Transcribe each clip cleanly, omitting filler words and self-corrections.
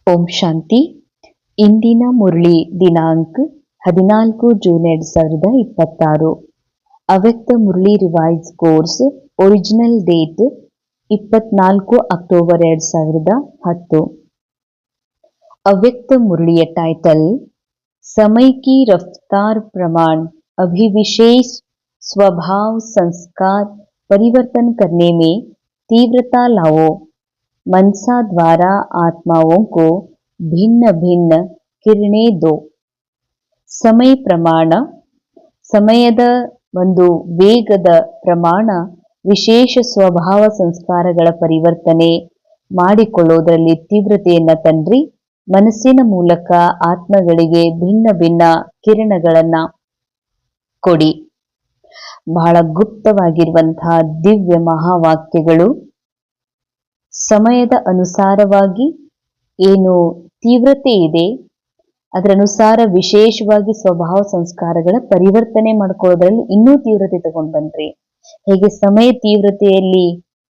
ಓಂ ಶಾಂತಿ. ಇಂದಿನ ಮುರಳಿ ದಿನಾಂಕ 14 ಜೂನ್ 2026. ಅವ್ಯಕ್ತ Murali revise course original date 24 October 2010. ಅವ್ಯಕ್ತ ಮುರಳಿಯ ಟೈಟಲ್ समय की रफ्तार प्रमाण अभी विशेष स्वभाव संस्कार परिवर्तन करने में तीव्रता लाओ. मनसा द्वारा आत्माओं को भिन्न भिन्न किरणें दो. ಸಮಯ ಪ್ರಮಾಣ, ಸಮಯದ ಒಂದು ವೇಗದ ಪ್ರಮಾಣ ವಿಶೇಷ ಸ್ವಭಾವ ಸಂಸ್ಕಾರಗಳ ಪರಿವರ್ತನೆ ಮಾಡಿಕೊಳ್ಳೋದರಲ್ಲಿ ತೀವ್ರತೆಯನ್ನ ತನ್ರಿ. ಮನಸ್ಸಿನ ಮೂಲಕ ಆತ್ಮಗಳಿಗೆ ಭಿನ್ನ ಭಿನ್ನ ಕಿರಣಗಳನ್ನ ಕೊಡಿ. ಬಹಳ ಗುಪ್ತವಾಗಿರುವಂತಹ ದಿವ್ಯ ಮಹಾವಾಕ್ಯಗಳು. ಸಮಯದ ಅನುಸಾರವಾಗಿ ಏನು ತೀವ್ರತೆ ಇದೆ ಅದರ ಅನುಸಾರ ವಿಶೇಷವಾಗಿ ಸ್ವಭಾವ ಸಂಸ್ಕಾರಗಳ ಪರಿವರ್ತನೆ ಮಾಡ್ಕೊಳ್ಳೋದ್ರಲ್ಲಿ ಇನ್ನೂ ತೀವ್ರತೆ ತಗೊಂಡ್ ಬನ್ರಿ. ಹೇಗೆ ಸಮಯ ತೀವ್ರತೆಯಲ್ಲಿ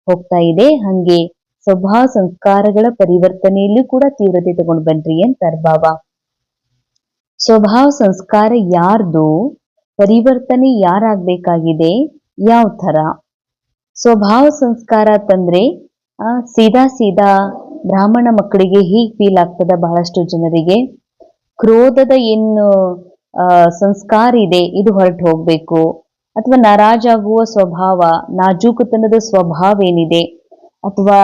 ಹೋಗ್ತಾ ಇದೆ ಹಂಗೆ ಸ್ವಭಾವ ಸಂಸ್ಕಾರಗಳ ಪರಿವರ್ತನೆಯಲ್ಲೂ ಕೂಡ ತೀವ್ರತೆ ತಗೊಂಡ್ ಬನ್ರಿ ಅಂತಾರೆ ಬಾಬಾ. ಸ್ವಭಾವ ಸಂಸ್ಕಾರ ಯಾರ್ದು, ಪರಿವರ್ತನೆ ಯಾರಾಗ್ಬೇಕಾಗಿದೆ, ಯಾವ ತರ ಸ್ವಭಾವ ಸಂಸ್ಕಾರ ತಂದ್ರೆ ಸೀದಾ ಬ್ರಾಹ್ಮಣ ಮಕ್ಕಳಿಗೆ ಹೀಗ್ ಫೀಲ್ ಆಗ್ತದ. ಬಹಳಷ್ಟು ಜನರಿಗೆ ಕ್ರೋಧದ ಏನು ಸಂಸ್ಕಾರ ಇದೆ ಇದು ಹೊರಟು ಹೋಗ್ಬೇಕು, ಅಥವಾ ನಾರಾಜಾಗುವ ಸ್ವಭಾವ, ನಾಜೂಕುತನದ ಸ್ವಭಾವ ಏನಿದೆ, ಅಥವಾ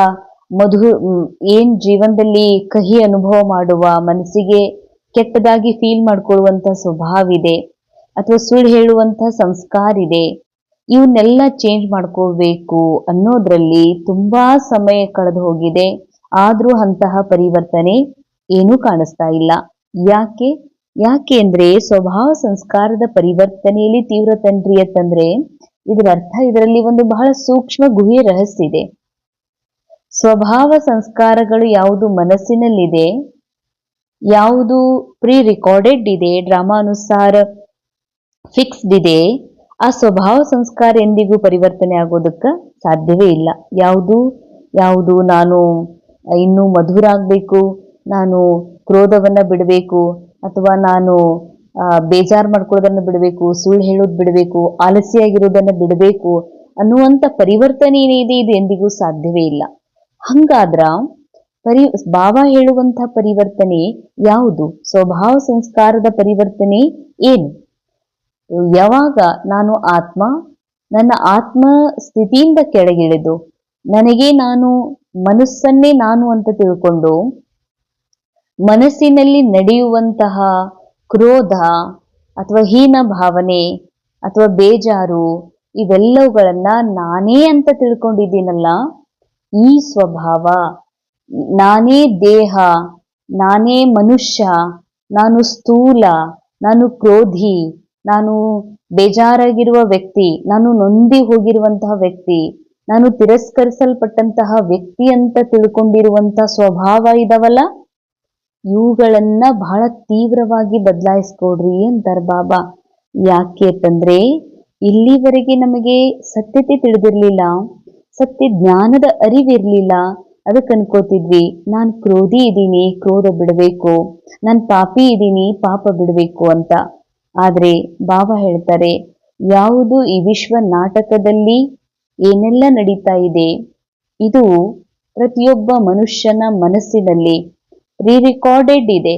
ಏನ್ ಜೀವನದಲ್ಲಿ ಕಹಿ ಅನುಭವ ಮಾಡುವ, ಮನಸ್ಸಿಗೆ ಕೆಟ್ಟದಾಗಿ ಫೀಲ್ ಮಾಡ್ಕೊಳ್ಳುವಂತ ಸ್ವಭಾವ ಇದೆ, ಅಥವಾ ಸುಳ್ಳು ಹೇಳುವಂತ ಸಂಸ್ಕಾರ ಇದೆ, ಇವನ್ನೆಲ್ಲ ಚೇಂಜ್ ಮಾಡ್ಕೋಬೇಕು ಅನ್ನೋದ್ರಲ್ಲಿ ತುಂಬಾ ಸಮಯ ಕಳೆದು ಹೋಗಿದೆ. ಆದ್ರೂ ಅಂತಹ ಪರಿವರ್ತನೆ ಏನೂ ಕಾಣಿಸ್ತಾ ಇಲ್ಲ. ಯಾಕೆ ಅಂದ್ರೆ ಸ್ವಭಾವ ಸಂಸ್ಕಾರದ ಪರಿವರ್ತನೆಯಲ್ಲಿ ತೀವ್ರ ತನ್ರಿ ಅಂತಂದ್ರೆ ಇದರ ಅರ್ಥ ಇದರಲ್ಲಿ ಒಂದು ಬಹಳ ಸೂಕ್ಷ್ಮ ಗುಹ್ಯ ರಹಸ್ಯ ಇದೆ. ಸ್ವಭಾವ ಸಂಸ್ಕಾರಗಳು ಯಾವುದು ಮನಸ್ಸಿನಲ್ಲಿದೆ, ಯಾವುದು ಪ್ರೀ ರೆಕಾರ್ಡೆಡ್ ಇದೆ, ಡ್ರಾಮಾ ಅನುಸಾರ ಫಿಕ್ಸ್ಡ್ ಇದೆ, ಆ ಸ್ವಭಾವ ಸಂಸ್ಕಾರ ಎಂದಿಗೂ ಪರಿವರ್ತನೆ ಆಗೋದಕ್ಕ ಸಾಧ್ಯವೇ ಇಲ್ಲ. ಯಾವುದು ನಾನು ಇನ್ನೂ ಮಧುರ ಆಗ್ಬೇಕು, ನಾನು ಕ್ರೋಧವನ್ನ ಬಿಡಬೇಕು, ಅಥವಾ ನಾನು ಬೇಜಾರು ಮಾಡ್ಕೊಳ್ಳೋದನ್ನ ಬಿಡಬೇಕು, ಸುಳ್ಳು ಹೇಳೋದು ಬಿಡಬೇಕು, ಆಲಸ್ಯಾಗಿರೋದನ್ನ ಬಿಡಬೇಕು ಅನ್ನುವಂತ ಪರಿವರ್ತನೆ ಏನಿದೆ ಇದು ಎಂದಿಗೂ ಸಾಧ್ಯವೇ ಇಲ್ಲ. ಹಂಗಾದ್ರ ಬಾಬಾ ಹೇಳುವಂತಹ ಪರಿವರ್ತನೆ ಯಾವುದು? ಸ್ವಭಾವ ಸಂಸ್ಕಾರದ ಪರಿವರ್ತನೆ ಏನು? ಯಾವಾಗ ನಾನು ನನ್ನ ಆತ್ಮ ಸ್ಥಿತಿಯಿಂದ ಕೆಳಗಿಳಿದು ನನಗೆ ಮನಸ್ಸನ್ನೇ ನಾನು ಅಂತ ತಿಳ್ಕೊಂಡು ಮನಸ್ಸಿನಲ್ಲಿ ನಡೆಯುವಂತಹ ಕ್ರೋಧ ಅಥವಾ ಹೀನ ಭಾವನೆ ಅಥವಾ ಬೇಜಾರು ಇವೆಲ್ಲವುಗಳನ್ನ ನಾನೇ ಅಂತ ತಿಳ್ಕೊಂಡಿದ್ದೀನಲ್ಲ, ಈ ಸ್ವಭಾವ, ನಾನೇ ದೇಹ, ನಾನೇ ಮನುಷ್ಯ, ನಾನು ಸ್ಥೂಲ, ನಾನು ಕ್ರೋಧಿ, ನಾನು ಬೇಜಾರಾಗಿರುವ ವ್ಯಕ್ತಿ, ನಾನು ನೊಂದಿ ಹೋಗಿರುವಂತಹ ವ್ಯಕ್ತಿ, ನಾನು ತಿರಸ್ಕರಿಸಲ್ಪಟ್ಟಂತಹ ವ್ಯಕ್ತಿ ಅಂತ ತಿಳ್ಕೊಂಡಿರುವಂತಹ ಸ್ವಭಾವ ಇದಾವಲ್ಲ, ಇವುಗಳನ್ನ ಬಹಳ ತೀವ್ರವಾಗಿ ಬದಲಾಯಿಸ್ಕೊಡ್ರಿ ಅಂತಾರೆ ಬಾಬಾ. ಯಾಕೆ ಅಂತಂದ್ರೆ ಇಲ್ಲಿವರೆಗೆ ನಮಗೆ ಸತ್ಯತೆ ತಿಳಿದಿರ್ಲಿಲ್ಲ, ಸತ್ಯ ಜ್ಞಾನದ ಅರಿವಿರ್ಲಿಲ್ಲ. ಅದಕ್ಕೆ ಅನ್ಕೋತಿದ್ವಿ ನಾನು ಕ್ರೋಧಿ ಇದ್ದೀನಿ, ಕ್ರೋಧ ಬಿಡಬೇಕು, ನಾನು ಪಾಪಿ ಇದ್ದೀನಿ, ಪಾಪ ಬಿಡಬೇಕು ಅಂತ. ಆದ್ರೆ ಬಾಬಾ ಹೇಳ್ತಾರೆ, ಯಾವುದು ಈ ವಿಶ್ವ ನಾಟಕದಲ್ಲಿ ಏನೆಲ್ಲ ನಡೀತಾ ಇದೆ ಇದು ಪ್ರತಿಯೊಬ್ಬ ಮನುಷ್ಯನ ಮನಸ್ಸಿನಲ್ಲಿ ರಿಕಾರ್ಡೆಡ್ ಇದೆ.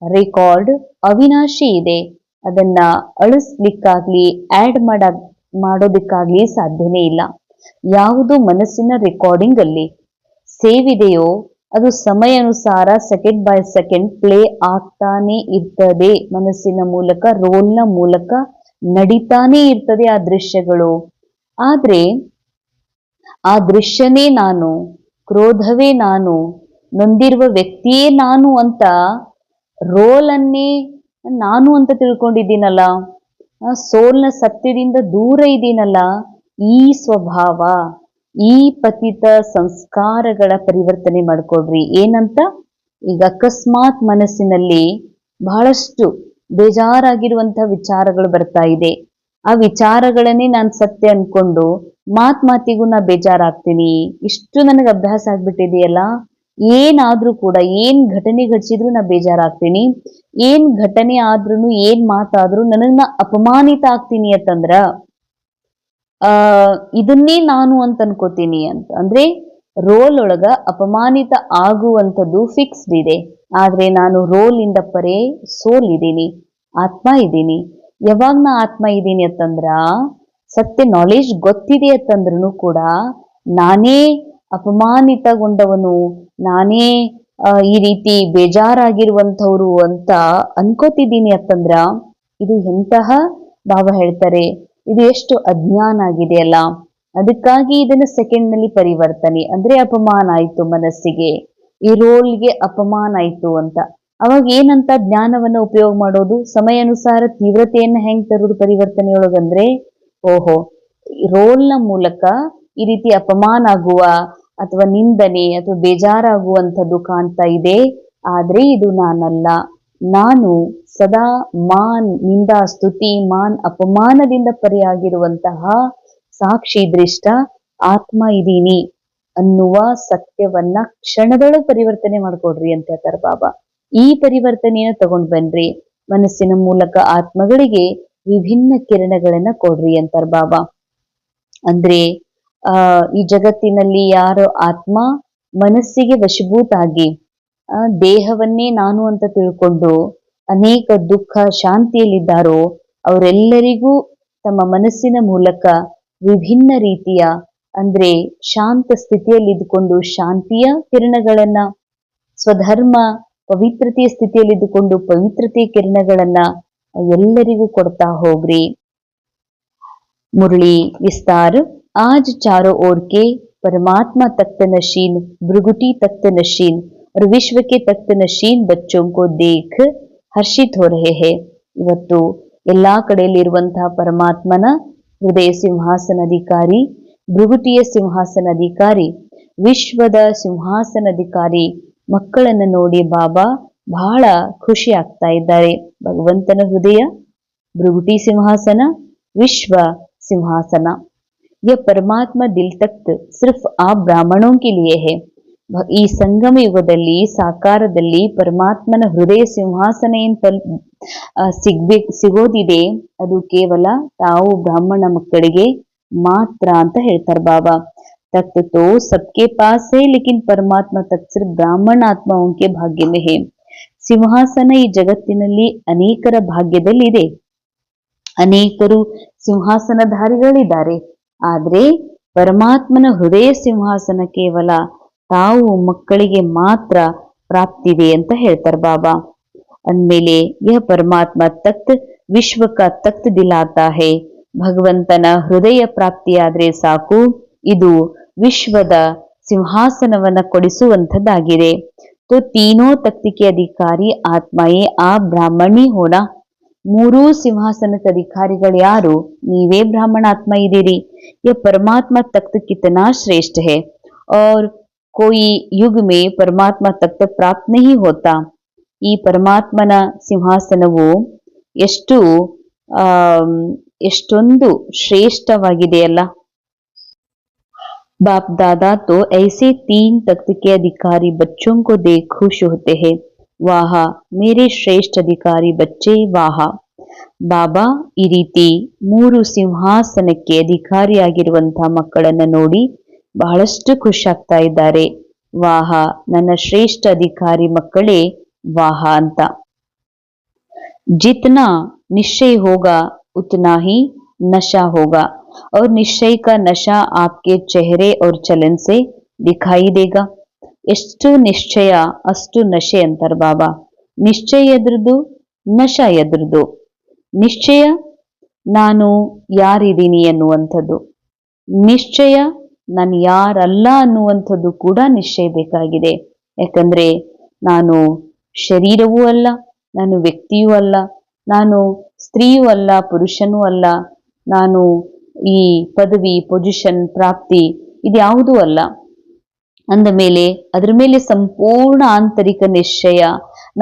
ರೆಕಾರ್ಡ್ ಅವಿನಾಶಿ ಇದೆ. ಅದನ್ನ ಅಳಿಸ್ಲಿಕ್ಕಾಗ್ಲಿ ಆಡ್ ಮಾಡೋದಕ್ಕಾಗ್ಲಿ ಸಾಧ್ಯನೇ ಇಲ್ಲ. ಯಾವುದು ಮನಸ್ಸಿನ ರೆಕಾರ್ಡಿಂಗ್ ಅಲ್ಲಿ ಸೇವ್ ಇದೆಯೋ ಅದು ಸಮಯ ಅನುಸಾರ ಸೆಕೆಂಡ್ ಬೈ ಸೆಕೆಂಡ್ ಪ್ಲೇ ಆಗ್ತಾನೆ ಇರ್ತದೆ. ಮನಸ್ಸಿನ ಮೂಲಕ, ರೋಲ್ನ ಮೂಲಕ ನಡೀತಾನೆ ಇರ್ತದೆ ಆ ದೃಶ್ಯಗಳು. ಆದ್ರೆ ಆ ದೃಶ್ಯನೇ ನಾನು, ಕ್ರೋಧವೇ ನಾನು, ನೊಂದಿರುವ ವ್ಯಕ್ತಿಯೇ ನಾನು ಅಂತ ರೋಲನ್ನೇ ನಾನು ಅಂತ ತಿಳ್ಕೊಂಡಿದ್ದೀನಲ್ಲ, ಸೋಲ್ನ ಸತ್ಯದಿಂದ ದೂರ ಇದ್ದೀನಲ್ಲ, ಈ ಸ್ವಭಾವ, ಈ ಪತಿತ ಸಂಸ್ಕಾರಗಳ ಪರಿವರ್ತನೆ ಮಾಡ್ಕೊಡ್ರಿ. ಏನಂತ? ಈಗ ಅಕಸ್ಮಾತ್ ಮನಸ್ಸಿನಲ್ಲಿ ಬಹಳಷ್ಟು ಬೇಜಾರಾಗಿರುವಂತಹ ವಿಚಾರಗಳು ಬರ್ತಾ ಇದೆ. ಆ ವಿಚಾರಗಳನ್ನೇ ನಾನು ಸತ್ಯ ಅನ್ಕೊಂಡು ಮಾತಿಗೂ ನಾ ಬೇಜಾರಾಗ್ತೀನಿ. ಇಷ್ಟು ನನಗೆ ಅಭ್ಯಾಸ ಆಗ್ಬಿಟ್ಟಿದೆಯಲ್ಲ, ಏನಾದ್ರೂ ಕೂಡ ಏನ್ ಘಟನೆ ಘಟಿಸಿದ್ರು ನಾ ಬೇಜಾರಾಗ್ತೀನಿ, ಏನ್ ಘಟನೆ ಆದ್ರೂ ಏನ್ ಮಾತಾದ್ರೂ ನನಗ್ ನಾ ಅಪಮಾನಿತ ಆಗ್ತೀನಿ ಅಂತಂದ್ರ ಆ ಇದನ್ನೇ ನಾನು ಅಂತ ಅನ್ಕೋತೀನಿ ಅಂತ. ಅಂದ್ರೆ ರೋಲ್ ಒಳಗ ಅಪಮಾನಿತ ಆಗುವಂಥದ್ದು ಫಿಕ್ಸ್ಡ್ ಇದೆ. ಆದ್ರೆ ನಾನು ರೋಲ್ ಇಂದ ಪರೇ ಸೋಲ್ ಇದ್ದೀನಿ, ಆತ್ಮ ಇದ್ದೀನಿ. ಯಾವಾಗ ನಾ ಆತ್ಮ ಇದ್ದೀನಿ ಅಂತಂದ್ರ ಸತ್ಯ ನಾಲೆಜ್ ಗೊತ್ತಿದೆ ಅಂತಂದ್ರೂ ಕೂಡ ನಾನೇ ಅಪಮಾನಿತಗೊಂಡವನು, ನಾನೇ ಈ ರೀತಿ ಬೇಜಾರಾಗಿರುವಂಥವ್ರು ಅಂತ ಅನ್ಕೋತಿದ್ದೀನಿ ಅಂತಂದ್ರ ಇದು ಎಂತಹ ಬಾಬಾ ಹೇಳ್ತಾರೆ, ಇದು ಎಷ್ಟು ಅಜ್ಞಾನ ಆಗಿದೆಯಲ್ಲ. ಅದಕ್ಕಾಗಿ ಇದನ್ನ ಸೆಕೆಂಡ್ ನಲ್ಲಿ ಪರಿವರ್ತನೆ ಅಂದ್ರೆ ಅಪಮಾನ ಆಯ್ತು ಮನಸ್ಸಿಗೆ, ಈ ರೋಲ್ಗೆ ಅಪಮಾನ ಆಯ್ತು ಅಂತ. ಅವಾಗ ಏನಂತ ಜ್ಞಾನವನ್ನ ಉಪಯೋಗ ಮಾಡೋದು, ಸಮಯಾನುಸಾರ ತೀವ್ರತೆಯನ್ನ ಹೆಂಗ್ ತರುವುದು ಪರಿವರ್ತನೆಯೊಳಗಂದ್ರೆ, ಓಹೋ ರೋಲ್ನ ಮೂಲಕ ಈ ರೀತಿ ಅಪಮಾನ ಆಗುವ ಅಥವಾ ನಿಂದನೆ ಅಥವಾ ಬೇಜಾರಾಗುವಂಥದ್ದು ಕಾಣ್ತಾ ಇದೆ, ಆದ್ರೆ ಇದು ನಾನಲ್ಲ. ನಾನು ಸದಾ ಮಾನ್ ನಿಂದ ಸ್ತುತಿ ಮಾನ್ ಅಪಮಾನದಿಂದ ಪರಿಯಾಗಿರುವಂತಹ ಸಾಕ್ಷಿ ದೃಷ್ಟ ಆತ್ಮ ಇದೀನಿ ಅನ್ನುವ ಸತ್ಯವನ್ನ ಕ್ಷಣದೊಳಗೆ ಪರಿವರ್ತನೆ ಮಾಡ್ಕೊಡ್ರಿ ಅಂತ ಹೇಳ್ತಾರೆ ಬಾಬಾ. ಈ ಪರಿವರ್ತನೆಯನ್ನ ತಗೊಂಡ್ ಬನ್ರಿ, ಮನಸ್ಸಿನ ಮೂಲಕ ಆತ್ಮಗಳಿಗೆ ವಿಭಿನ್ನ ಕಿರಣಗಳನ್ನ ಕೊಡ್ರಿ ಅಂತಾರೆ ಬಾಬಾ. ಅಂದ್ರೆ ಈ ಜಗತ್ತಿನಲ್ಲಿ ಯಾರು ಆತ್ಮ ಮನಸ್ಸಿಗೆ ವಶಭೂತ ಆಗಿ ದೇಹವನ್ನೇ ನಾನು ಅಂತ ತಿಳ್ಕೊಂಡು ಅನೇಕ ದುಃಖ ಶಾಂತಿಯಲ್ಲಿದ್ದಾರೋ ಅವರೆಲ್ಲರಿಗೂ ತಮ್ಮ ಮನಸ್ಸಿನ ಮೂಲಕ ವಿಭಿನ್ನ ರೀತಿಯ ಅಂದ್ರೆ ಶಾಂತ ಸ್ಥಿತಿಯಲ್ಲಿ ಇದ್ದುಕೊಂಡು ಶಾಂತಿಯ ಕಿರಣಗಳನ್ನ, ಸ್ವಧರ್ಮ ಪವಿತ್ರತೆಯ ಸ್ಥಿತಿಯಲ್ಲಿ ಇದ್ದುಕೊಂಡು ಪವಿತ್ರತೆಯ ಕಿರಣಗಳನ್ನ ಎಲ್ಲರಿಗೂ ಕೊಡ್ತಾ ಹೋಗ್ರಿ. मुरली विस्तार। आज चारों ओर के परमात्मा तख्त नशीन, भृगुटी तख्त नशीन और विश्व के तख्त नशीन बच्चों को देख हर्षित हो रहे हैं। ಇವತ್ತು ಎಲ್ಲಾ ಕಡೆಯಲ್ಲಿರುವಂತಹ ಪರಮಾತ್ಮನ ಹೃದಯ ಸಿಂಹಾಸನಾಧಿಕಾರಿ, ಭೃಗುಟಿಯ ಸಿಂಹಾಸನಾಧಿಕಾರಿ, ವಿಶ್ವದ ಸಿಂಹಾಸನಾಧಿಕಾರಿ ಮಕ್ಕಳನ್ನ ನೋಡಿ ಬಾಬಾ ಬಹಳ ಖುಷಿ ಆಗ್ತಾ ಇದ್ದಾರೆ. ಭಗವಂತನ ಹೃದಯ ಭೃಗುಟಿ ಸಿಂಹಾಸನ, ವಿಶ್ವ सिंहासना। यह परमात्मा दिल तख्त सिर्फ आप ब्राह्मणों के लिए है। ಈ ಸಂಗಮ ಯುಗದಲ್ಲಿ ಸಾಕಾರದಲ್ಲಿ ಪರಮಾತ್ಮನ ಹೃದಯ ಸಿಂಹಾಸನ ಏನ್ ಸಿಗೋದಿದೆ ಅದು ಕೇವಲ ತಾವು ಬ್ರಾಹ್ಮಣ ಮಕ್ಕಳಿಗೆ ಮಾತ್ರ ಅಂತ ಹೇಳ್ತಾರೆ ಬಾಬಾ. तख्त तो सबके पास है लेकिन परमात्मा तख्त सिर्फ ब्राह्मण आत्माओं के भाग्य में है। ಸಿಂಹಾಸನ ಈ ಜಗತ್ತಿನಲ್ಲಿ ಅನೇಕರ ಭಾಗ್ಯದಲ್ಲಿದೆ, ಅನೇಕರು ಸಿಂಹಾಸನಧಾರಿಗಳಿದ್ದಾರೆ. ಆದ್ರೆ ಪರಮಾತ್ಮನ ಹೃದಯ ಸಿಂಹಾಸನ ಕೇವಲ ತಾವು ಮಕ್ಕಳಿಗೆ ಮಾತ್ರ ಪ್ರಾಪ್ತಿದೆ ಅಂತ ಹೇಳ್ತಾರೆ ಬಾಬಾ. ಅಂದ್ಮೇಲೆ ಯಹ ಪರಮಾತ್ಮ ತಖ್ತ್ ವಿಶ್ವ ಕಾ ತಖ್ತ್ ದಿಲಾತಾ ಹೇ. ಭಗವಂತನ ಹೃದಯ ಪ್ರಾಪ್ತಿಯಾದ್ರೆ ಸಾಕು, ಇದು ವಿಶ್ವದ ಸಿಂಹಾಸನವನ್ನ ಕೊಡಿಸುವಂಥದ್ದಾಗಿದೆ. तो तीनों तख्त के अधिकारी आत्माएं आप ब्राह्मणी होना। ಮೂರೂ ಸಿಂಹಾಸನದ ಅಧಿಕಾರಿಗಳು ಯಾರು? ನೀವೇ ಬ್ರಾಹ್ಮಣ ಆತ್ಮ ಇದ್ದೀರಿ. यह परमात्मा तख्त कितना श्रेष्ठ है और कोई युग में परमात्मा तख्त प्राप्त नहीं होता। ಈ ಪರಮಾತ್ಮನ ಸಿಂಹಾಸನವು ಎಷ್ಟೊಂದು ಶ್ರೇಷ್ಠವಾಗಿದೆಯಲ್ಲ. बाप दादा तो ऐसे 3 तख्त के अधिकारी बच्चों को देख खुश होते हैं। वाह मेरे ಶ್ರೇಷ್ಠ ಅಧಿಕಾರಿ ಬಚ್ಚೆ ವಾಹ. ಬಾಬಾ ಈ ರೀತಿ 3 ಸಿಂಹಾಸನಕ್ಕೆ ಅಧಿಕಾರಿಯಾಗಿರುವಂತಹ ಮಕ್ಕಳನ್ನ ನೋಡಿ ಬಹಳಷ್ಟು ಖುಷಾಗ್ತಾ ಇದ್ದಾರೆ. ವಾಹ ನನ್ನ ಶ್ರೇಷ್ಠ ಅಧಿಕಾರಿ ಮಕ್ಕಳೇ ವಾಹ ಅಂತ. जितना निश्चय होगा उतना ही नशा होगा और निश्चय का नशा आपके चेहरे और चलन से दिखाई देगा। ಎಷ್ಟು ನಿಶ್ಚಯ ಅಷ್ಟು ನಶೆ ಅಂತಾರೆ ಬಾಬಾ. ನಿಶ್ಚಯ ಎದ್ರದ್ದು, ನಶ ಎದ್ರದ್ದು. ನಿಶ್ಚಯ ನಾನು ಯಾರಿದ್ದೀನಿ ಅನ್ನುವಂಥದ್ದು, ನಿಶ್ಚಯ ನಾನು ಯಾರಲ್ಲ ಅನ್ನುವಂಥದ್ದು ಕೂಡ ನಿಶ್ಚಯ ಬೇಕಾಗಿದೆ. ಯಾಕಂದ್ರೆ ನಾನು ಶರೀರವೂ ಅಲ್ಲ, ನಾನು ವ್ಯಕ್ತಿಯೂ ಅಲ್ಲ, ನಾನು ಸ್ತ್ರೀಯೂ ಅಲ್ಲ, ಪುರುಷನೂ ಅಲ್ಲ, ನಾನು ಈ ಪದವಿ ಪೊಸಿಷನ್ ಪ್ರಾಪ್ತಿ ಇದ್ಯಾವುದೂ ಅಲ್ಲ. ಅಂದ ಮೇಲೆ ಅದರ ಮೇಲೆ ಸಂಪೂರ್ಣ ಆಂತರಿಕ ನಿಶ್ಚಯ.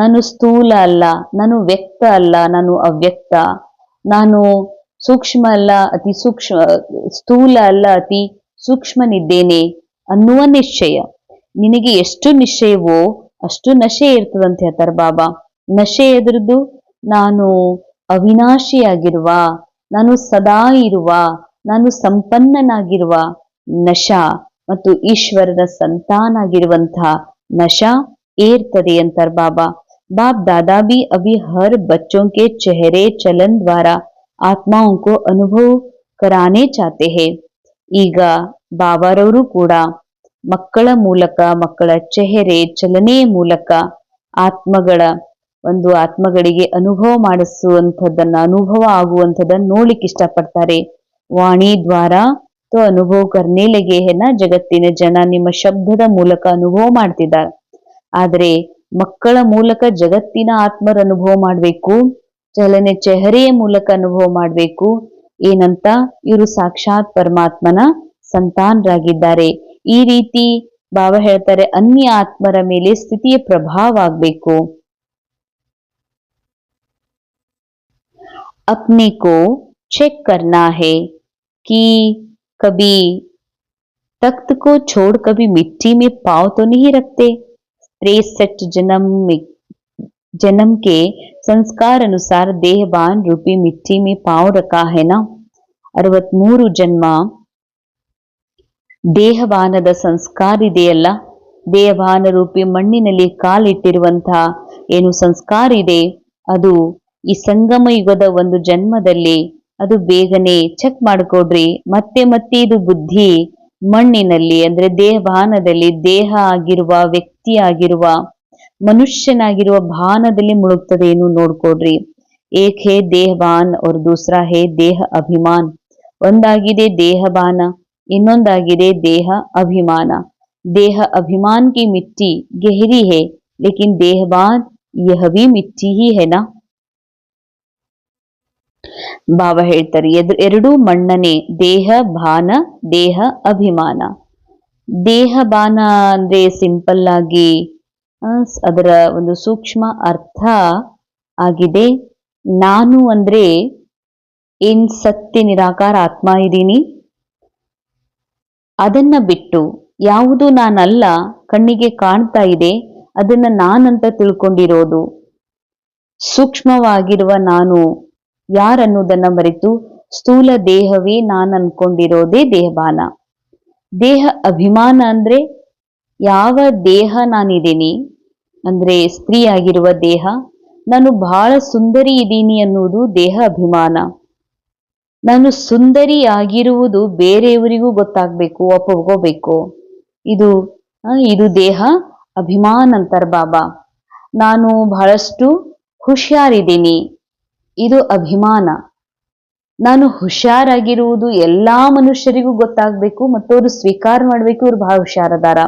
ನಾನು ಸ್ಥೂಲ ಅಲ್ಲ, ನಾನು ವ್ಯಕ್ತ ಅಲ್ಲ, ನಾನು ಅವ್ಯಕ್ತ, ನಾನು ಸೂಕ್ಷ್ಮ ಅಲ್ಲ, ಅತಿ ಸೂಕ್ಷ್ಮ, ಸ್ಥೂಲ ಅಲ್ಲ, ಅತಿ ಸೂಕ್ಷ್ಮನಿದ್ದೇನೆ ಅನ್ನುವ ನಿಶ್ಚಯ. ನಿನಗೆ ಎಷ್ಟು ನಿಶ್ಚಯವೋ ಅಷ್ಟು ನಶೆ ಇರ್ತದಂತ ಹೇಳ್ತಾರೆ ಬಾಬಾ. ನಶೆ ಎದುರದ್ದು ನಾನು ಅವಿನಾಶಿಯಾಗಿರುವ, ನಾನು ಸದಾ ಇರುವ, ನಾನು ಸಂಪನ್ನನಾಗಿರುವ ನಶಾ ಮತ್ತು ಈಶ್ವರನ ಸಂತಾನಾಗಿರುವಂತಹ नशा ಏರ್ತದೆ ಅಂತಾರೆ ಬಾಬಾ. बाप दादा भी अभी हर बच्चों के चेहरे चलन द्वारा आत्माओं को अनुभव कराने चाहते हैं. ಈಗ ಬಾಬಾರವರು ಕೂಡ ಮಕ್ಕಳ ಮೂಲಕ, ಮಕ್ಕಳ ಚೆಹರೆ ಚಲನೆಯ ಮೂಲಕ ಆತ್ಮಗಳಿಗೆ ಅನುಭವ ಮಾಡಿಸುವಂಥದ್ದನ್ನ, ಅನುಭವ ಆಗುವಂಥದ್ದನ್ನ ನೋಡ್ಲಿಕ್ಕೆ ಇಷ್ಟಪಡ್ತಾರೆ. ವಾಣಿ ದ್ವಾರ तो ಅನುಭವ करने लगे है ना. ಜಗತ್ತಿನ ಜನ ನಿಮ್ಮ ಶಬ್ದದ ಮೂಲಕ ಅನುಭವ ಮಾಡ್ತಿದ್ದಾರೆ. ಆದ್ರೆ ಮಕ್ಕಳ ಮೂಲಕ ಜಗತ್ತಿನ ಆತ್ಮರ ಅನುಭವ ಮಾಡಬೇಕು, ಚಲನೆ ಚೆಹರೆಯ ಮೂಲಕ ಅನುಭವ ಮಾಡಬೇಕು. ಏನಂತ? ಇವರು ಸಾಕ್ಷಾತ್ ಪರಮಾತ್ಮನ ಸಂತಾನರಾಗಿದ್ದಾರೆ. ಈ ರೀತಿ ಬಾಬಾ ಹೇಳ್ತಾರೆ, ಅನ್ಯ ಆತ್ಮರ ಮೇಲೆ ಸ್ಥಿತಿಯ ಪ್ರಭಾವ ಆಗ್ಬೇಕು. अपने को चेक करना है कि कभी तख्त को छोड़ कभी मिट्टी में पांव तो नहीं रखते. 63 जन्म के संस्कार अनुसार देहबान रूपी मिट्टी में पांव रखा है ना. 63 ಜನ್ಮ ದೇಹಬಾನದ ಸಂಸ್ಕಾರ ಇದೆಯಲ್ಲ, ದೇಹಬಾನ ರೂಪಿ ಮಣ್ಣಿನಲ್ಲಿ ಕಾಲಿಟ್ಟಿರುವಂತಹ ಏನು ಸಂಸ್ಕಾರ ಇದೆ, ಅದು ಈ ಸಂಗಮ ಯುಗದ ಒಂದು ಜನ್ಮದಲ್ಲಿ ಅದು ಬೇಗನೆ ಚೆಕ್ ಮಾಡ್ಕೊಡ್ರಿ. ಮತ್ತೆ ಮತ್ತೆ ಇದು ಬುದ್ಧಿ ಮಣ್ಣಿನಲ್ಲಿ ಅಂದ್ರೆ ದೇಹಬಾನದಲ್ಲಿ, ದೇಹ ಆಗಿರುವ, ವ್ಯಕ್ತಿ ಆಗಿರುವ, ಮನುಷ್ಯನಾಗಿರುವ ಭಾನದಲ್ಲಿ ಮುಳುಗ್ತದೆ ಏನು ನೋಡ್ಕೊಡ್ರಿ. ಏಕ್ ಹೇ ದೇಹಬಾನ್ और दूसरा है ದೇಹ ಅಭಿಮಾನ್. ಒಂದಾಗಿದೆ ದೇಹಬಾನ, ಇನ್ನೊಂದಾಗಿದೆ ದೇಹ ಅಭಿಮಾನ. ದೇಹ ಅಭಿಮಾನ್ की मिट्टी गहरी है लेकिन देहबान यह भी मिट्टी ही है ना. ಬಾಬಾ ಹೇಳ್ತಾರೆ ಎರಡೂ ಮಣ್ಣನೆ, ದೇಹ ಭಾನ, ದೇಹ ಅಭಿಮಾನ. ದೇಹ ಬಾನ ಅಂದ್ರೆ ಸಿಂಪಲ್ ಆಗಿ ಅದರ ಒಂದು ಸೂಕ್ಷ್ಮ ಅರ್ಥ ಆಗಿದೆ. ನಾನು ಅಂದ್ರೆ ಏನ್ ಸತ್ಯ ನಿರಾಕಾರ ಆತ್ಮ ಇದ್ದೀನಿ, ಅದನ್ನ ಬಿಟ್ಟು ಯಾವುದು ನಾನಲ್ಲ ಕಣ್ಣಿಗೆ ಕಾಣ್ತಾ ಇದೆ ಅದನ್ನ ನಾನಂತ ತಿಳ್ಕೊಂಡಿರೋದು. ಸೂಕ್ಷ್ಮವಾಗಿರುವ ನಾನು ಯಾರನ್ನುವುದನ್ನ ಮರೆತು ಸ್ಥೂಲ ದೇಹವೇ ನಾನು ಅನ್ಕೊಂಡಿರೋದೇ ದೇಹಬಾನ. ದೇಹ ಅಭಿಮಾನ ಅಂದ್ರೆ ಯಾವ ದೇಹ ನಾನಿದ್ದೀನಿ ಅಂದ್ರೆ ಸ್ತ್ರೀ ಆಗಿರುವ ದೇಹ, ನಾನು ಬಹಳ ಸುಂದರಿ ಇದ್ದೀನಿ ಅನ್ನುವುದು ದೇಹ ಅಭಿಮಾನ. ನಾನು ಸುಂದರಿ ಆಗಿರುವುದು ಬೇರೆಯವರಿಗೂ ಗೊತ್ತಾಗ್ಬೇಕು, ಒಪ್ಪಿಕೋಬೇಕು. ಇದು ದೇಹ ಅಭಿಮಾನ ಅಂತಾರೆ ಬಾಬಾ. ನಾನು ಬಹಳಷ್ಟು ಹುಷಾರಿದ್ದೀನಿ, ಇದು ಅಭಿಮಾನ. ನಾನು ಹುಷಾರಾಗಿರುವುದು ಎಲ್ಲಾ ಮನುಷ್ಯರಿಗೂ ಗೊತ್ತಾಗ್ಬೇಕು ಮತ್ತು ಅವರು ಸ್ವೀಕಾರ ಮಾಡ್ಬೇಕು, ಇವ್ರು ಬಹಳ ಹುಷಾರದಾರ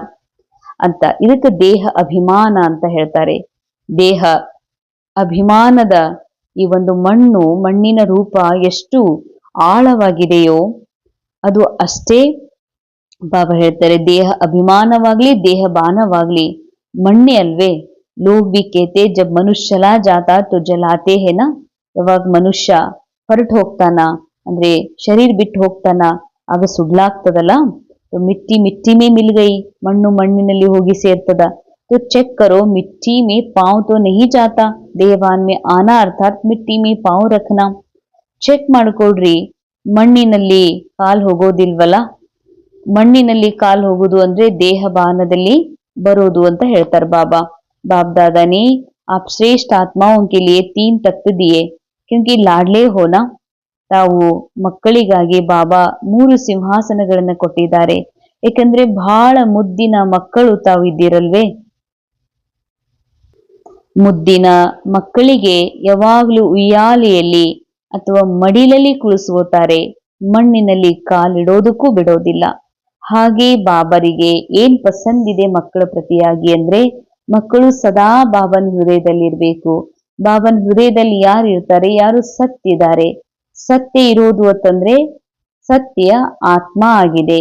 ಅಂತ. ಇದಕ್ಕೆ ದೇಹ ಅಭಿಮಾನ ಅಂತ ಹೇಳ್ತಾರೆ. ದೇಹ ಅಭಿಮಾನದ ಈ ಒಂದು ಮಣ್ಣಿನ ರೂಪ ಎಷ್ಟು ಆಳವಾಗಿದೆಯೋ ಅದು ಅಷ್ಟೇ ಬಾಬಾ ಹೇಳ್ತಾರೆ. ದೇಹ ಅಭಿಮಾನವಾಗ್ಲಿ ದೇಹ ಬಾನವಾಗ್ಲಿ ಮಣ್ಣೆ ಅಲ್ವೇ. ಲೋಗ್ ಬಿ ಕೇತೆ ಜಬ್ ಮನುಷ್ಯ ಚಲಾ ಜಾತಾ ತೋ ಜಲಾತೆ ಹೇ ನಾ. ಯಾವಾಗ ಮನುಷ್ಯ ಹೊರಟು ಹೋಗ್ತಾನ ಅಂದ್ರೆ ಶರೀರ ಬಿಟ್ಟು ಹೋಗ್ತಾನ ಆಗ ಸುಡ್ಲಾಗ್ತದಲ್ಲ. ಮಿಟ್ಟಿ ಮಿಟ್ಟಿ ಮೇ ಮಿಲ್ ಗೈ, ಮಣ್ಣು ಮಣ್ಣಿನಲ್ಲಿ ಹೋಗಿ ಸೇರ್ತದ. तो चेक करो मिट्टी में पांव तो नहीं जाता, देहबान में आना अर्थात मिट्टी में पांव रखना. ಚೆಕ್ ಮಾಡ್ಕೊಳ್ರಿ, ಮಣ್ಣಿನಲ್ಲಿ ಕಾಲ್ ಹೋಗೋದಿಲ್ವಲ್ಲ. ಮಣ್ಣಿನಲ್ಲಿ ಕಾಲ್ ಹೋಗುದು ಅಂದ್ರೆ ದೇಹಬಾನದಲ್ಲಿ ಬರೋದು ಅಂತ ಹೇಳ್ತಾರೆ ಬಾಬಾ. बाप दादा ने आप श्रेष्ठ आत्माओं के लिए 3 तख्त दिए क्योंकि लाडले हो ना. ತಾವು ಮಕ್ಕಳಿಗಾಗಿ ಬಾಬಾ 3 ಸಿಂಹಾಸನಗಳನ್ನ ಕೊಟ್ಟಿದ್ದಾರೆ. ಏಕೆಂದ್ರೆ ಬಹಳ ಮುದ್ದಿನ ಮಕ್ಕಳು ತಾವು ಇದ್ದೀರಲ್ವೇ. ಮುದ್ದಿನ ಮಕ್ಕಳಿಗೆ ಯಾವಾಗ್ಲೂ ಉಯ್ಯಾಲೆಯಲ್ಲಿ ಅಥವಾ ಮಡಿಲಲ್ಲಿ ಕುಳಿಸುತ್ತಾರೆ, ಮಣ್ಣಿನಲ್ಲಿ ಕಾಲಿಡೋದಕ್ಕೂ ಬಿಡೋದಿಲ್ಲ. ಹಾಗೆ ಬಾಬರಿಗೆ ಏನ್ ಪಸಂದಿದೆ ಮಕ್ಕಳ ಪ್ರತಿಯಾಗಿ ಅಂದ್ರೆ ಮಕ್ಕಳು ಸದಾ ಬಾಬನ್ ಹೃದಯದಲ್ಲಿರ್ಬೇಕು. ಬಾಬನ್ ಹೃದಯದಲ್ಲಿ ಯಾರು ಇರ್ತಾರೆ, ಯಾರು ಸತ್ಯ ಇದ್ದಾರೆ. ಸತ್ಯ ಇರೋದು ಅಂತಂದ್ರೆ ಸತ್ಯ ಆತ್ಮ ಆಗಿದೆ.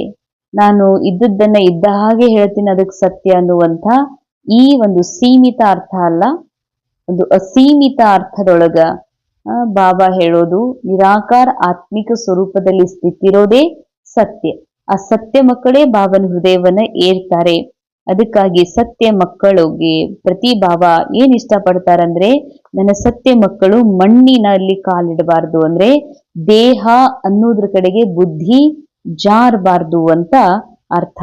ನಾನು ಇದ್ದದ್ದನ್ನ ಇದ್ದ ಹಾಗೆ ಹೇಳ್ತೀನಿ, ಅದಕ್ಕೆ ಸತ್ಯ ಅನ್ನುವಂಥ ಈ ಒಂದು ಸೀಮಿತ ಅರ್ಥ ಅಲ್ಲ, ಒಂದು ಅಸೀಮಿತ ಅರ್ಥದೊಳಗ ಬಾಬಾ ಹೇಳೋದು ನಿರಾಕಾರ ಆತ್ಮಿಕ ಸ್ವರೂಪದಲ್ಲಿ ಸ್ಥಿತಿರೋದೇ ಸತ್ಯ. ಆ ಸತ್ಯ ಮಕ್ಕಳೇ ಬಾಬನ ಹೃದಯವನ್ನ ಏರ್ತಾರೆ. ಅದಕ್ಕಾಗಿ ಸತ್ಯ ಮಕ್ಕಳಿಗೆ ಪ್ರತಿ ಬಾಬಾ ಏನ್ ಇಷ್ಟಪಡ್ತಾರಂದ್ರೆ, ನನ್ನ ಸತ್ಯ ಮಕ್ಕಳು ಮಣ್ಣಿನಲ್ಲಿ ಕಾಲಿಡಬಾರ್ದು, ಅಂದ್ರೆ ದೇಹ ಅನ್ನೋದ್ರ ಕಡೆಗೆ ಬುದ್ಧಿ ಜಾರಬಾರ್ದು ಅಂತ ಅರ್ಥ.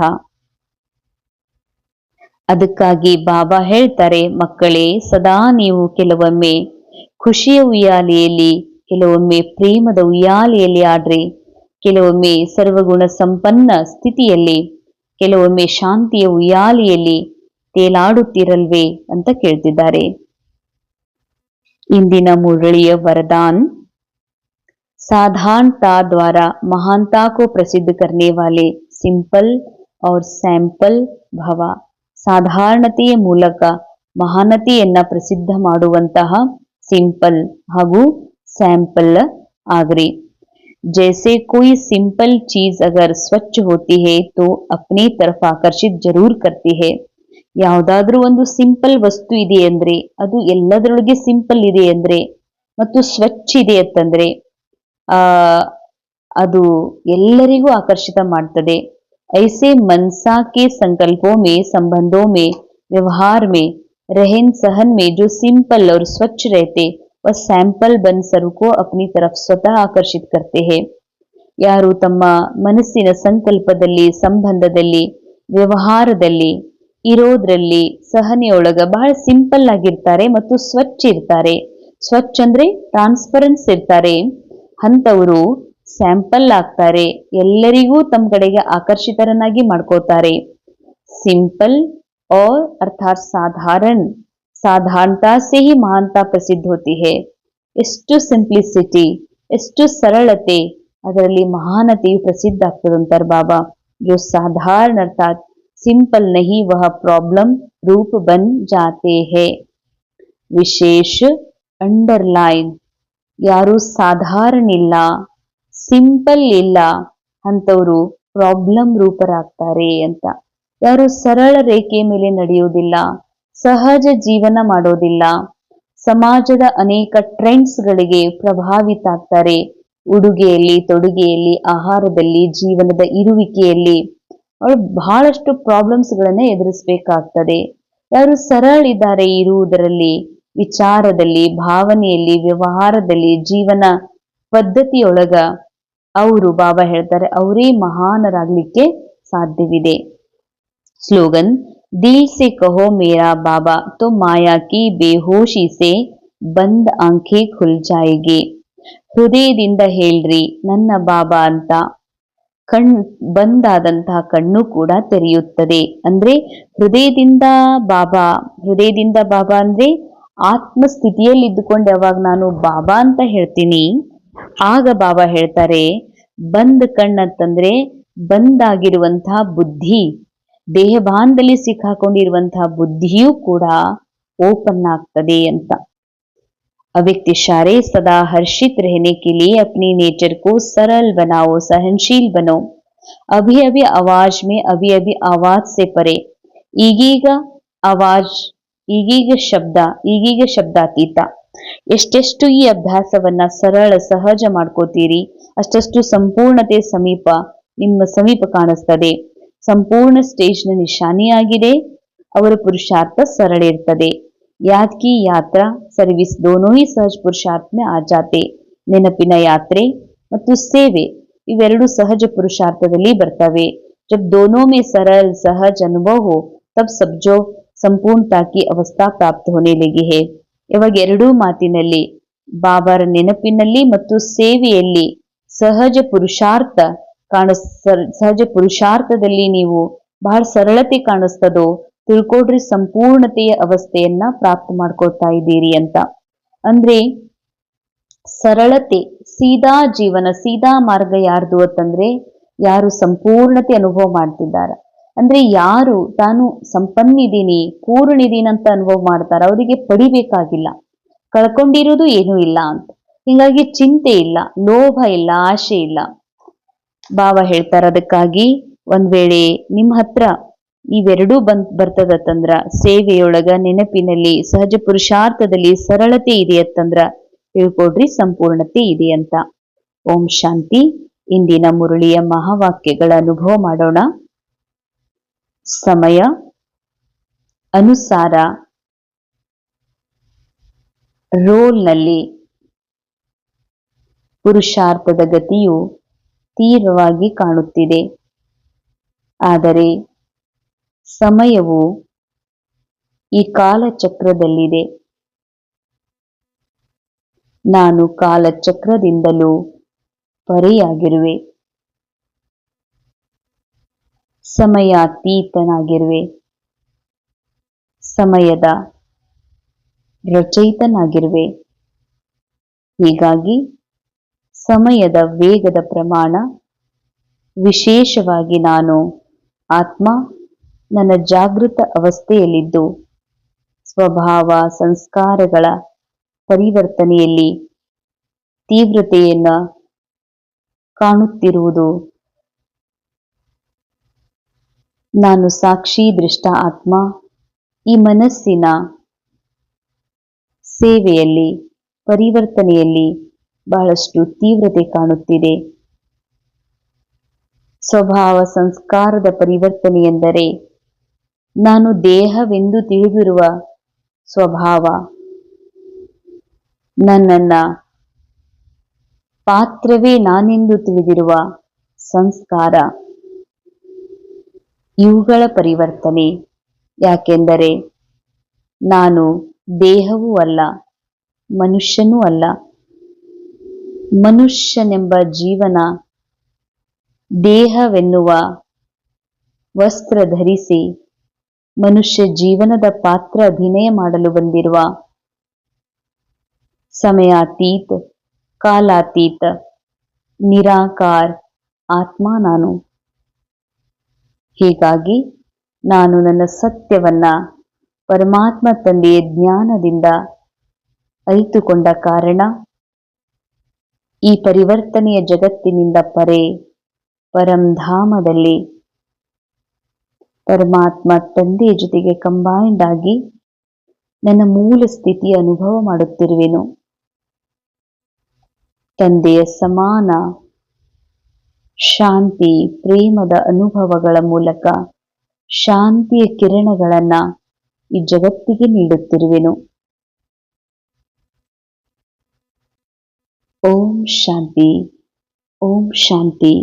ಅದಕ್ಕಾಗಿ ಬಾಬಾ ಹೇಳ್ತಾರೆ, ಮಕ್ಕಳೇ ಸದಾ ನೀವು ಕೆಲವೊಮ್ಮೆ ಖುಷಿಯ ಉಯ್ಯಾಲೆಯಲ್ಲಿ, ಕೆಲವೊಮ್ಮೆ ಪ್ರೇಮದ ಉಯ್ಯಾಲೆಯಲ್ಲಿ ಆಡ್ರಿ, ಕೆಲವೊಮ್ಮೆ ಸರ್ವಗುಣ ಸಂಪನ್ನ ಸ್ಥಿತಿಯಲ್ಲಿ, ಕೆಲವೊಮ್ಮೆ ಶಾಂತಿಯ ಉಯ್ಯಾಲೆಯಲ್ಲಿ ತೇಲಾಡುತ್ತಿರಲ್ವೇ ಅಂತ ಕೇಳ್ತಿದ್ದಾರೆ. ಇಂದಿನ ಮುರಳಿಯ वरदान, साधारणता द्वारा महानता को प्रसिद्ध करने वाले सिंपल और ಸ್ಯಾಂಪಲ್ ಭವ. ಸಾಧಾರಣತೆಯ ಮೂಲಕ ಮಹಾನತೆಯನ್ನ ಪ್ರಸಿದ್ಧ ಮಾಡುವಂತಹ ಸಿಂಪಲ್ ಹಾಗೂ ಸ್ಯಾಂಪಲ್ ಆಗ್ರಿ. जैसे कोई सिंपल चीज अगर स्वच्छ होती है तो अपनी तरफ आकर्षित जरूर करती है. ಯಾವುದಾದ್ರೂ ಒಂದು ಸಿಂಪಲ್ ವಸ್ತು ಇದೆ ಅಂದ್ರೆ, ಅದು ಎಲ್ಲದರೊಳಗೆ ಸಿಂಪಲ್ ಇದೆ ಅಂದ್ರೆ ಮತ್ತು ಸ್ವಚ್ಛ ಇದೆ ಅಂತಂದ್ರೆ ಅದು ಎಲ್ಲರಿಗೂ ಆಕರ್ಷಿತ ಮಾಡ್ತದೆ. ऐसे मनसा के संकल्पों में, संबंधों में, व्यवहार में, रहन सहन में जो सिंपल और स्वच्छ रहते वह सैंपल बन सबको अपनी तरफ स्वतः आकर्षित करते हैं. ಯಾರು ತಮ್ಮ ಮನಸ್ಸಿನ ಸಂಕಲ್ಪದಲ್ಲಿ, ಸಂಬಂಧದಲ್ಲಿ, ವ್ಯವಹಾರದಲ್ಲಿ ಇರೋದ್ರಲ್ಲಿ ಸಹನೆಯೊಳಗ ಬಹಳ ಸಿಂಪಲ್ ಆಗಿರ್ತಾರೆ ಮತ್ತು ಸ್ವಚ್ಛ ಇರ್ತಾರೆ. ಸ್ವಚ್ಛ ಅಂದ್ರೆ ಟ್ರಾನ್ಸ್ಪರೆನ್ಸ್ ಇರ್ತಾರೆ. ಅಂತವರು ಸ್ಯಾಂಪಲ್ ಆಗ್ತಾರೆ, ಎಲ್ಲರಿಗೂ ತಮ್ಮ ಕಡೆಗೆ ಆಕರ್ಷಿತರನ್ನಾಗಿ ಮಾಡ್ಕೋತಾರೆ. सिंपल और अर्थात साधारण, साधारणता से ही महानता प्रसिद्ध होती है. ಎಷ್ಟು ಸಿಂಪ್ಲಿಸಿಟಿ, ಎಷ್ಟು ಸರಳತೆ, ಅದರಲ್ಲಿ ಮಹಾನತೆಯು ಪ್ರಸಿದ್ಧ ಆಗ್ತದೆ ಅಂತಾರೆ ಬಾಬಾ. जो साधारण अर्थात सिंपल नहीं वह प्रॉब्लम रूप बन जाते हैं. ವಿಶೇಷ ಅಂಡರ್ಲೈನ್, ಯಾರು ಸಾಧಾರಣ ಇಲ್ಲ, ಸಿಂಪಲ್ ಇಲ್ಲ ಅಂತವರು ಪ್ರಾಬ್ಲಮ್ ರೂಪರಾಗ್ತಾರೆ ಅಂತ. ಯಾರು ಸರಳ ರೇಖೆ ಮೇಲೆ ನಡೆಯುವುದಿಲ್ಲ, ಸಹಜ ಜೀವನ ಮಾಡೋದಿಲ್ಲ, ಸಮಾಜದ ಅನೇಕ ಟ್ರೆಂಡ್ಸ್ ಗಳಿಗೆ ಪ್ರಭಾವಿತ ಆಗ್ತಾರೆ. ಉಡುಗೆಯಲ್ಲಿ, ತೊಡುಗೆಯಲ್ಲಿ, ಆಹಾರದಲ್ಲಿ, ಜೀವನದ ಇರುವಿಕೆಯಲ್ಲಿ ಅವಳು ಬಹಳಷ್ಟು ಪ್ರಾಬ್ಲಮ್ಸ್ ಗಳನ್ನ ಎದುರಿಸಬೇಕಾಗ್ತದೆ. ಯಾರು ಸರಳ ಇದ್ದಾರೆ ಇರುವುದರಲ್ಲಿ, ವಿಚಾರದಲ್ಲಿ, ಭಾವನೆಯಲ್ಲಿ, ವ್ಯವಹಾರದಲ್ಲಿ, ಜೀವನ ಪದ್ಧತಿಯೊಳಗ, ಅವರು ಬಾಬಾ ಹೇಳ್ತಾರೆ ಅವರೇ ಮಹಾನರಾಗ್ಲಿಕ್ಕೆ ಸಾಧ್ಯವಿದೆ. स्लोगन, दिल से कहो मेरा बाबा तो माया की बेहोशी से बंद आंखें खुल जाएगी. ಹೃದಯದಿಂದ ಹೇಳ್ರಿ ನನ್ನ ಬಾಬಾ ಅಂತ, ಬಂದಾದಂತಹ ಕಣ್ಣು ಕೂಡ ತೆರೆಯುತ್ತದೆ. ಅಂದ್ರೆ ಹೃದಯದಿಂದ ಬಾಬಾ ಅಂದ್ರೆ ಆತ್ಮಸ್ಥಿತಿಯಲ್ಲಿ ಇದ್ದುಕೊಂಡು ಯಾವಾಗ ನಾನು ಬಾಬಾ ಅಂತ ಹೇಳ್ತೀನಿ, ಆಗ ಬಾಬಾ ಹೇಳ್ತಾರೆ ಬಂದ್ ಕಣ್ಣಂತಂದ್ರೆ ಬಂದಾಗಿರುವಂತಹ ಬುದ್ಧಿ, ದೇಹಭಾನದಲ್ಲಿ ಸಿಕ್ಕಾಕೊಂಡಿರುವಂತಹ ಬುದ್ಧಿಯೂ ಕೂಡ ಓಪನ್ ಆಗ್ತದೆ ಅಂತ. अव्यक्त इशारे, सदा हर्षित रहने के लिए अपनी नेचर को सरल बनाओ, सहनशील बनो. अभी अभी आवाज में, अभी अभी आवाज से परे, ಈಗೀಗ ಆವಾಜ್, ಈಗೀಗ ಶಬ್ದಾತೀತ. ಎಷ್ಟೆಷ್ಟು ಈ ಅಭ್ಯಾಸವನ್ನ ಸರಳ ಸಹಜ ಮಾಡ್ಕೋತೀರಿ ಅಷ್ಟಷ್ಟು ಸಂಪೂರ್ಣತೆ ನಿಮ್ಮ ಸಮೀಪ ಕಾಣಿಸ್ತದೆ. ಸಂಪೂರ್ಣ ಸ್ಟೇಜ್ನ ನಿಶಾನಿಯಾಗಿದೆ. ಅವರ ಪುರುಷಾರ್ಥ ಸರಳ ಇರ್ತದೆ. याद की यात्रा, सर्विस दोनों ही सहज पुरुषार्थ में आ जाते. ನೆನಪಿನ ಯಾತ್ರೆ ಮತ್ತು ಸೇವೆ ಇವೆರಡು ಸಹಜ ಪುರುಷಾರ್ಥದಲ್ಲಿ ಬರ್ತವೆ. जब दोनों में सरल सहज अनुभव हो तब समझो संपूर्णता की अवस्था प्राप्त होने लगी है. ಇವಾಗ ಎರಡೂ ಮಾತಿನಲ್ಲಿ, ಬಾಬಾರ ನೆನಪಿನಲ್ಲಿ ಮತ್ತು ಸೇವೆಯಲ್ಲಿ ಸಹಜ ಪುರುಷಾರ್ಥದಲ್ಲಿ ನೀವು ಬಹಳ ಸರಳತೆ ಕಾಣಿಸ್ತದೋ ತಿಳ್ಕೊಡ್ರಿ, ಸಂಪೂರ್ಣತೆಯ ಅವಸ್ಥೆಯನ್ನ ಪ್ರಾಪ್ತ ಮಾಡ್ಕೊಳ್ತಾ ಇದ್ದೀರಿ ಅಂತ. ಅಂದ್ರೆ ಸರಳತೆ, ಸೀದಾ ಜೀವನ, ಸೀದಾ ಮಾರ್ಗ ಯಾರ್ದು ಅಂತಂದ್ರೆ ಯಾರು ಸಂಪೂರ್ಣತೆ ಅನುಭವ ಮಾಡ್ತಿದ್ದಾರ, ಅಂದ್ರೆ ಯಾರು ತಾನು ಸಂಪನ್ನಿದ್ದೀನಿ, ಪೂರ್ಣಿದ್ದೀನಿ ಅಂತ ಅನುಭವ ಮಾಡ್ತಾರ, ಅವರಿಗೆ ಪಡಿಬೇಕಾಗಿಲ್ಲ, ಕಳ್ಕೊಂಡಿರೋದು ಏನೂ ಇಲ್ಲ ಅಂತ. ಹಿಂಗಾಗಿ ಚಿಂತೆ ಇಲ್ಲ, ಲೋಭ ಇಲ್ಲ, ಆಶೆ ಇಲ್ಲ. ಬಾಬಾ ಹೇಳ್ತಾರ ಅದಕ್ಕಾಗಿ ಒಂದ್ ವೇಳೆ ನಿಮ್ ಹತ್ರ ಇವೆರಡೂ ಬರ್ತದತ್ತಂದ್ರ, ಸೇವೆಯೊಳಗ, ನೆನಪಿನಲ್ಲಿ, ಸಹಜ ಪುರುಷಾರ್ಥದಲ್ಲಿ ಸರಳತೆ ಇದೆ ಅಂತಂದ್ರ ತಿಳ್ಕೊಡ್ರಿ ಸಂಪೂರ್ಣತೆ ಇದೆ ಅಂತ. ಓಂ ಶಾಂತಿ. ಇಂದಿನ ಮುರಳಿಯ ಮಹಾವಾಕ್ಯಗಳ ಅನುಭವ ಮಾಡೋಣ. ಸಮಯ ಅನುಸಾರ ರೋಲ್ನಲ್ಲಿ ಪುರುಷಾರ್ಥದ ಗತಿಯು ತೀವ್ರವಾಗಿ ಕಾಣುತ್ತಿದೆ. ಆದರೆ ಸಮಯವು ಈ ಕಾಲಚಕ್ರದಲ್ಲಿದೆ. ನಾನು ಕಾಲಚಕ್ರದಿಂದಲೂ ಪರೆಯಾಗಿರುವೆ, ಸಮಯಾತೀತನಾಗಿರುವೆ, ಸಮಯದ ರಚಯಿತನಾಗಿರುವೆ. ಹೀಗಾಗಿ ಸಮಯದ ವೇಗದ ಪ್ರಮಾಣ, ವಿಶೇಷವಾಗಿ ನಾನು ಆತ್ಮ ನನ್ನ ಜಾಗೃತ ಅವಸ್ಥೆಯಲ್ಲಿದ್ದು ಸ್ವಭಾವ ಸಂಸ್ಕಾರಗಳ ಪರಿವರ್ತನೆಯಲ್ಲಿ ತೀವ್ರತೆಯನ್ನು ಕಾಣುತ್ತಿರುವುದು. ನಾನು ಸಾಕ್ಷಿ ದೃಷ್ಟ ಆತ್ಮ ಈ ಮನಸ್ಸಿನ ಸೇವೆಯಲ್ಲಿ ಪರಿವರ್ತನೆಯಲ್ಲಿ ಬಹಳಷ್ಟು ತೀವ್ರತೆ ಕಾಣುತ್ತಿದೆ. ಸ್ವಭಾವ ಸಂಸ್ಕಾರದ ಪರಿವರ್ತನೆ ಎಂದರೆ ನಾನು ದೇಹವೆಂದು ತಿಳಿದಿರುವ ಸ್ವಭಾವ, ನನ್ನನ್ನ ಪಾತ್ರವೇ ನಾನೆಂದು ತಿಳಿದಿರುವ ಸಂಸ್ಕಾರ, ಇವುಗಳ ಪರಿವರ್ತನೆ. ಯಾಕೆಂದರೆ ನಾನು ದೇಹವೂ ಅಲ್ಲ, ಮನುಷ್ಯನೂ ಅಲ್ಲ. ಮನುಷ್ಯನೆಂಬ ಜೀವನ ದೇಹವೆನ್ನುವ ವಸ್ತ್ರ ಧರಿಸಿ ಮನುಷ್ಯ ಜೀವನದ ಪಾತ್ರ ಅಭಿನಯ ಮಾಡಲು ಬಂದಿರುವ ಸಮಯಾತೀತ, ಕಾಲಾತೀತ, ನಿರಾಕಾರ ಆತ್ಮ ನಾನು. ಹೀಗಾಗಿ ನಾನು ನನ್ನ ಸತ್ಯವನ್ನ ಪರಮಾತ್ಮ ತಂದೆಯ ಜ್ಞಾನದಿಂದ ಅರಿತುಕೊಂಡ ಕಾರಣ ಈ ಪರಿವರ್ತನೆಯ ಜಗತ್ತಿನಿಂದ ಪರೆ ಪರಂಧಾಮದಲ್ಲಿ ಪರಮಾತ್ಮ ತಂದೆಯ ಜೊತೆಗೆ ಕಂಬೈಂಡ್ ಆಗಿ ನನ್ನ ಮೂಲ ಸ್ಥಿತಿಯ ಅನುಭವ ಮಾಡುತ್ತಿರುವೆನು. ತಂದೆಯ ಸಮಾನ ಶಾಂತಿ ಪ್ರೇಮದ ಅನುಭವಗಳ ಮೂಲಕ ಶಾಂತಿಯ ಕಿರಣಗಳನ್ನ ಈ ಜಗತ್ತಿಗೆ ನೀಡುತ್ತಿರುವೆನು. ಓಂ ಶಾಂತಿ, ಓಂ ಶಾಂತಿ.